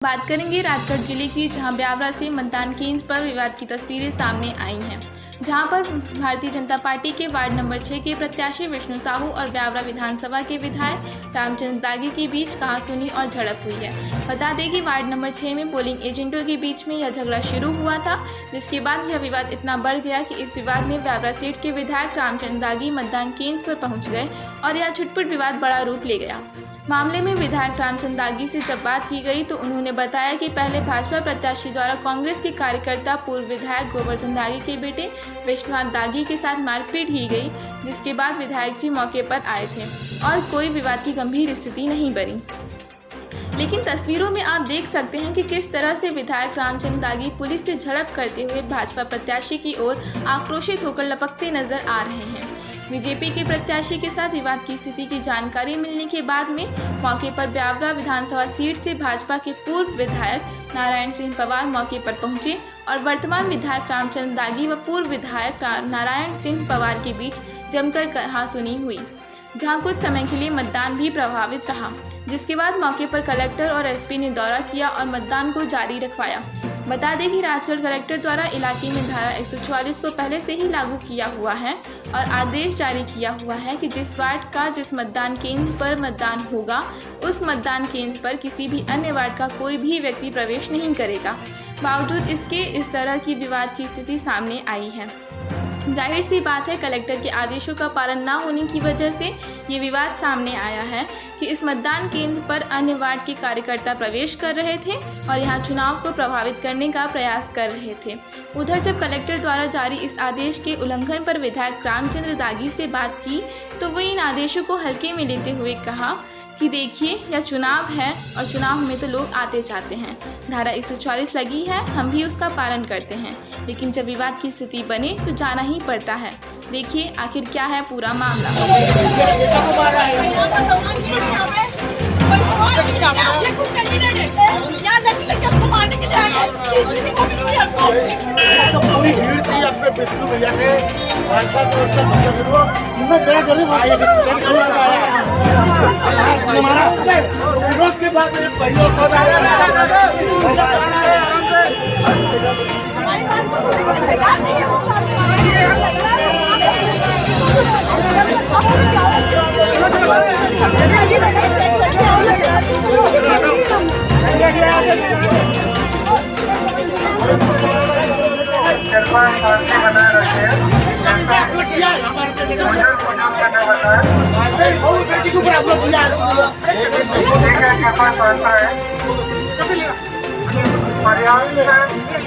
बात करेंगे राजगढ़ जिले की, जहां ब्यावरा से मतदान केंद्र पर विवाद की तस्वीरें सामने आई हैं, जहां पर भारतीय जनता पार्टी के वार्ड नंबर 6 के प्रत्याशी विष्णु साहू और ब्यावरा विधानसभा के विधायक रामचंद्र दागी के बीच कहासुनी और झड़प हुई है। बता दें कि वार्ड नंबर 6 में पोलिंग एजेंटों के बीच में यह झगड़ा शुरू हुआ था, जिसके बाद यह विवाद इतना बढ़ गया कि इस विवाद में ब्यावरा सीट के विधायक रामचंद्र दागी मतदान केंद्र पर पहुंच गए और यह छुटपुट विवाद बड़ा रूप ले गया। मामले में विधायक रामचंद्र दागी से जब बात की गई तो उन्होंने बताया कि पहले भाजपा प्रत्याशी द्वारा कांग्रेस के कार्यकर्ता पूर्व विधायक गोवर्धन दागी के बेटे विश्वनाथ दागी के साथ मारपीट की गई, जिसके बाद विधायक जी मौके पर आए थे और कोई विवाद की गंभीर स्थिति नहीं बनी। लेकिन तस्वीरों में आप देख सकते हैं कि किस तरह से विधायक रामचंद्र दागी पुलिस से झड़प करते हुए भाजपा प्रत्याशी की ओर आक्रोशित होकर लपकते नजर आ रहे हैं। बीजेपी के प्रत्याशी के साथ विवाद की स्थिति की जानकारी मिलने के बाद में मौके पर ब्यावरा विधानसभा सीट से भाजपा के पूर्व विधायक नारायण सिंह पवार मौके पर पहुंचे और वर्तमान विधायक रामचंद्र दागी व पूर्व विधायक नारायण सिंह पवार के बीच जमकर कहासुनी हुई, जहां कुछ समय के लिए मतदान भी प्रभावित रहा, जिसके बाद मौके पर कलेक्टर और एसपी ने दौरा किया और मतदान को जारी रखवाया। बता दें कि राजगढ़ कलेक्टर द्वारा इलाके में धारा 144 को पहले से ही लागू किया हुआ है और आदेश जारी किया हुआ है कि जिस वार्ड का जिस मतदान केंद्र पर मतदान होगा, उस मतदान केंद्र पर किसी भी अन्य वार्ड का कोई भी व्यक्ति प्रवेश नहीं करेगा। बावजूद इसके इस तरह की विवाद की स्थिति सामने आई है। जाहिर सी बात है, कलेक्टर के आदेशों का पालन न होने की वजह से ये विवाद सामने आया है कि इस मतदान केंद्र पर अन्य वार्ड के कार्यकर्ता प्रवेश कर रहे थे और यहां चुनाव को प्रभावित करने का प्रयास कर रहे थे। उधर जब कलेक्टर द्वारा जारी इस आदेश के उल्लंघन पर विधायक रामचंद्र दागी से बात की तो वो इन आदेशों को हल्के में लेते हुए कहा कि देखिए, यह चुनाव है और चुनाव में तो लोग आते जाते हैं। धारा 144 लगी है, हम भी उसका पालन करते हैं, लेकिन जब विवाद की स्थिति बने तो जाना ही पड़ता है। देखिए आखिर क्या है पूरा मामला। के बाद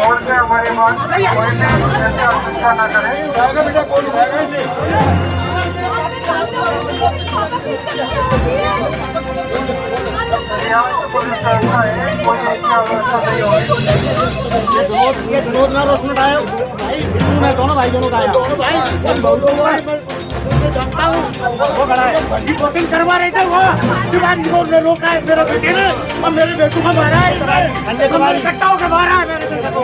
और से हमारे पास न करें बेटा कौन पुलिस ऐसा है, कोई ऐसी अवस्था नहीं होगी। ये दोनों भाई दोनों जानता हूँ वो खड़ा है, वोटिंग करवा रहे थे, वो रोका है मेरे बेटे ने और मेरे बेटू को मारा है, इकट्ठा होकर मारा है मेरे बेटे को।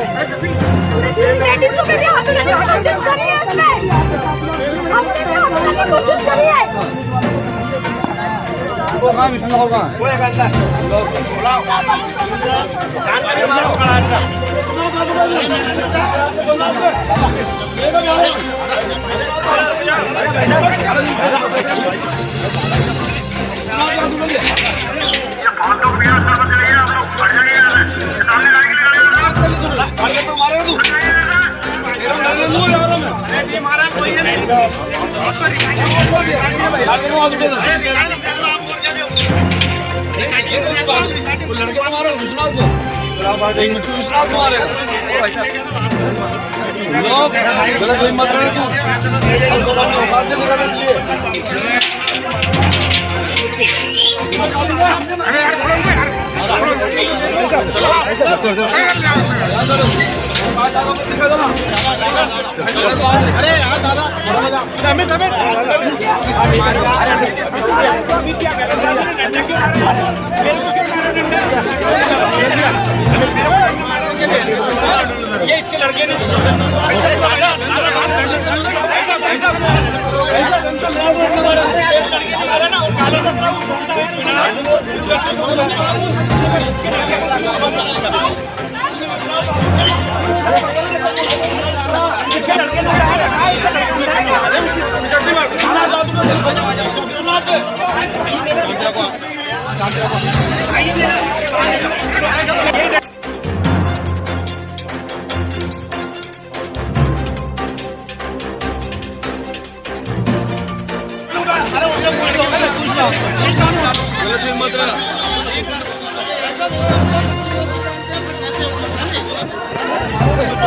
लड़के मारो विश्वनाथ को मारे गलत मत अरे यार दादा ये इसके लड़के ने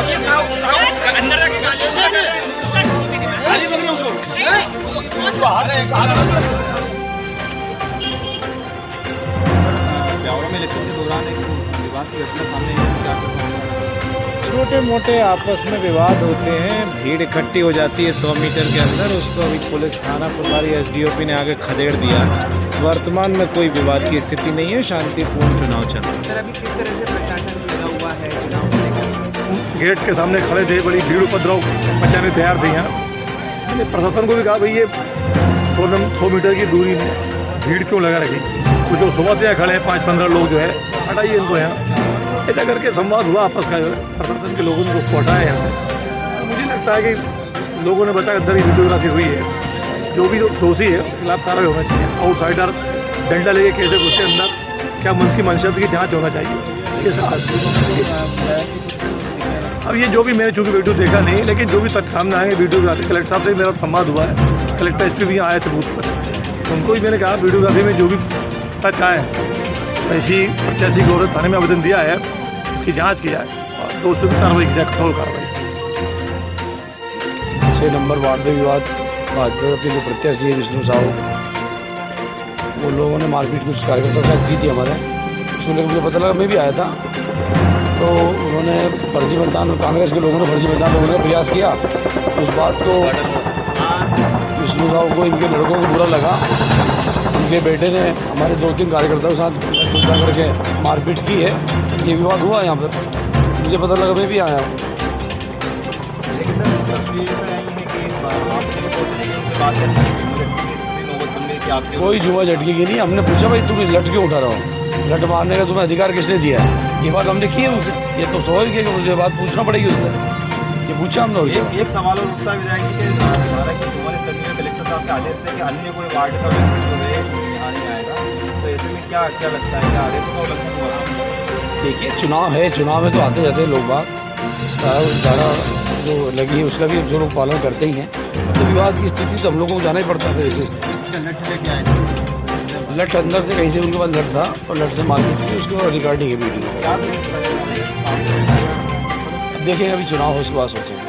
अंदर जाके गाली बक रहे उसको। ब्यावरा में इलेक्शन के दौरान एक विवाद की घटना सामने छोटे मोटे आपस में विवाद होते हैं, भीड़ इकट्ठी हो जाती है 100 मीटर के अंदर, उसको अभी पुलिस थाना प्रभारी एसडीओपी ने आगे खदेड़ दिया। वर्तमान में कोई विवाद की स्थिति नहीं है, शांतिपूर्ण चुनाव चल रहा है। सर, अभी किस तरह से प्रशासन लगा हुआ है चुनाव को लेकर? गेट के सामने खड़े थे, बड़ी भीड़ उपद्रव मचाने तैयार थे। यहाँ मैंने प्रशासन को भी कहा भाई ये 100 मीटर की दूरी में भीड़ क्यों लगा रखी, कुछ जो सुबह से यहाँ खड़े हैं 5-15 लोग जो है हटाइए इनको यहाँ। ऐसा करके संवाद हुआ आपस का, प्रशासन के लोगों ने उसको हटाया यहाँ से। मुझे लगता है कि लोगों ने बताया अंदर ही वीडियोग्राफी हुई है, जो भी दोषी है उसके खिलाफ कार्रवाई होना चाहिए। आउटसाइडर डंडा लेके कैसे घुसे अंदर, क्या उसकी मंशा की जाँच होना चाहिए ये सब। अब ये जो भी मैंने चूंकि वीडियो देखा नहीं, लेकिन जो भी तक सामने आए वीडियोग्राफी, कलेक्टर साहब से मेरा संवाद हुआ है, कलेक्टर एसपी भी आए थे बूथ पर, उनको भी मैंने कहा वीडियोग्राफी में जो भी तक आए ऐसी प्रत्याशी को थाने में आवेदन दिया है, उसकी जांच किया है और दोषियों की कार्रवाई की जाए, कठोर कार्रवाई। 6 नंबर वार्ड में विवाद, भाजपा के जो प्रत्याशी है विष्णु साहू, वो लोगों ने मारपीट कुछ कार्यकर्ताओं के साथ की थी हमारे। सुनने को मुझे पता लगा, मैं भी आया था, तो उन्होंने फर्जी मतदान, कांग्रेस के लोगों ने फर्जी मतदान करने का प्रयास किया। उस बात को विष्णु साहू को, इनके लड़कों को बुरा लगा। उनके बेटे ने हमारे 2-3 कार्यकर्ताओं के साथ गुस्सा करके मारपीट की है। ये विवाद हुआ यहाँ पर, मुझे पता लगा, मैं भी आया हूँ। कोई जुआ झटकी की नहीं। हमने पूछा भाई तुम लट क्यों उठा रहा हो, लट मारने का तुम्हें अधिकार किसने दिया है, ये बात हमने की है उनसे। ये तो स्वाभाविक है कि मुझे बात पूछना पड़ेगी उससे, ये पूछा हमने। एक सवाल और उठता है विधायक जी के द्वारा कि तुम्हारे सभी में कलेक्टर साहब के आदेश थे कि अन्य कोई वार्ड का व्यक्ति जो है यहाँ नहीं आएगा, तो ऐसे में क्या लगता है, क्या आदेश का उल्लंघन हुआ? देखिए चुनाव है, चुनाव में तो आते जाते हैं लोग बात, धारा जो लगी है उसका भी जो लोग पालन करते ही हैं। तो विवाद की स्थिति तो हम लोगों को जाना ही पड़ता है। ऐसे लट अंदर से कहीं से उनके पास लट था और लट से मारपीट की, उसके बाद रिकॉर्डिंग है वीडियो। देखेंगे अभी चुनाव हो उसके बाद सोचेंगे।